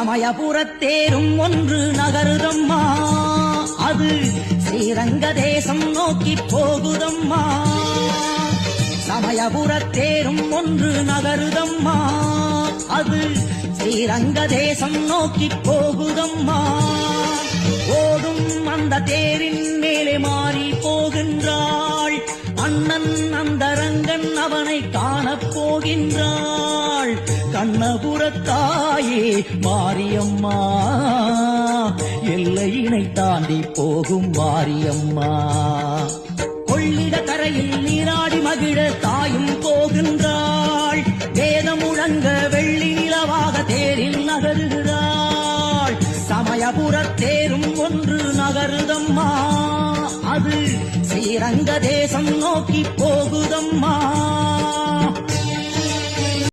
சமயபுரத்தேரும் ஒன்று நகருதம்மா, அது ஸ்ரீரங்க தேசம் நோக்கி போகுதம்மா. சமயபுரத்தேரும் ஒன்று நகருதம்மா, அது ஸ்ரீரங்க தேசம் நோக்கி போகுதம்மா. ஓடும் அந்த தேரின் மேலே மாறி போகின்றாள் அண்ணன் அந்த ரங்கன், அவனை காணப் போகின்றாள். கண்ணபுரத்தாயே மாரியம்மா, எல்லையினை தாண்டி போகும் மாரியம்மா. கொள்ளிட கரையில் நீராடி மகிழ தாயும் போகின்றாள். வேதம் முழங்க வெள்ளி நிலவாக தேரில் நகருகிறாள். சமயபுரத்தேரும் ஒன்று நகருதம்மா, அது ஸ்ரீரங்க தேசம் நோக்கி போகுதம்மா.